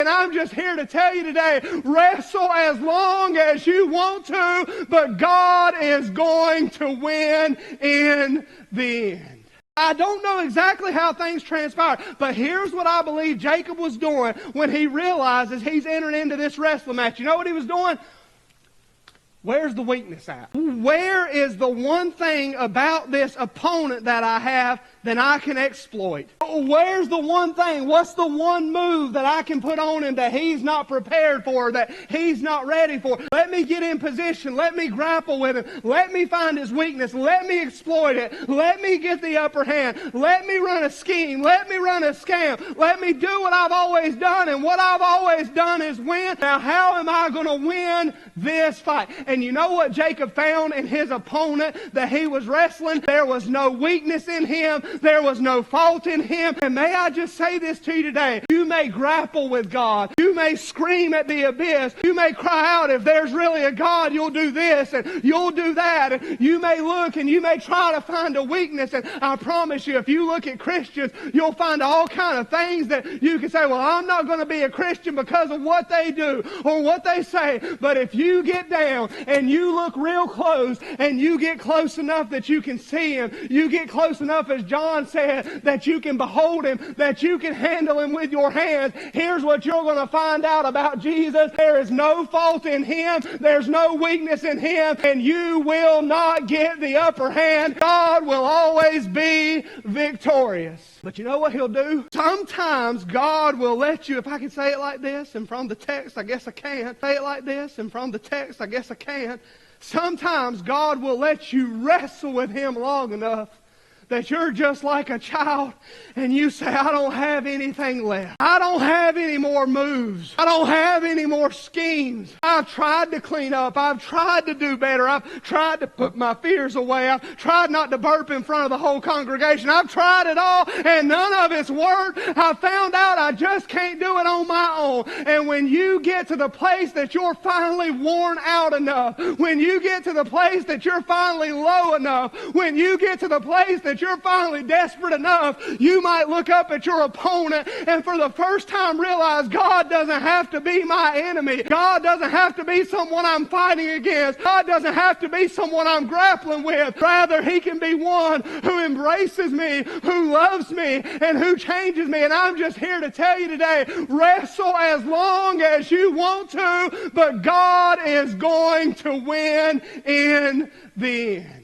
And I'm just here to tell you today, wrestle as long as you want to, but God is going to win in the end. I don't know exactly how things transpired, but here's what I believe Jacob was doing when he realizes he's entering into this wrestling match. You know what he was doing? Where's the weakness at? Where is the one thing about this opponent that I have that I can exploit? Where's the one thing? What's the one move that I can put on him that he's not prepared for, that he's not ready for? Let me get in position. Let me grapple with him. Let me find his weakness. Let me exploit it. Let me get the upper hand. Let me run a scheme. Let me run a scam. Let me do what I've always done, and what I've always done is win. Now, how am I going to win this fight? And you know what Jacob found in his opponent that he was wrestling? There was no weakness in him. There was no fault in him. And may I just say this to you today? You may grapple with God. You may scream at the abyss. You may cry out, if there's really a God, you'll do this and you'll do that. And you may look and you may try to find a weakness. And I promise you, if you look at Christians, you'll find all kind of things that you can say, well, I'm not going to be a Christian because of what they do or what they say. But if you get down and you look real close and you get close enough that you can see him, you get close enough, as John said, that you can behold him, that you can handle him with your hands, here's what you're going to find out about Jesus. There is no fault in him. There's no weakness in him, and you will not get the upper hand. God will always be victorious. But you know what he'll do? Sometimes God will let you, if I can say it like this, and from the text, I guess I can. Say it like this, and from the text, I guess I can. Sometimes God will let you wrestle with him long enough that you're just like a child and you say, I don't have anything left. I don't have any more moves. I don't have any more schemes. I've tried to clean up. I've tried to do better. I've tried to put my fears away. I've tried not to burp in front of the whole congregation. I've tried it all and none of it's worked. I found out I just can't do it on my own. And when you get to the place that you're finally worn out enough, when you get to the place that you're finally low enough, when you get to the place that you're finally desperate enough, you might look up at your opponent and for the first time realize God doesn't have to be my enemy. God doesn't have to be someone I'm fighting against. God doesn't have to be someone I'm grappling with. Rather, he can be one who embraces me, who loves me, and who changes me. And I'm just here to tell you today, wrestle as long as you want to, but God is going to win in the end.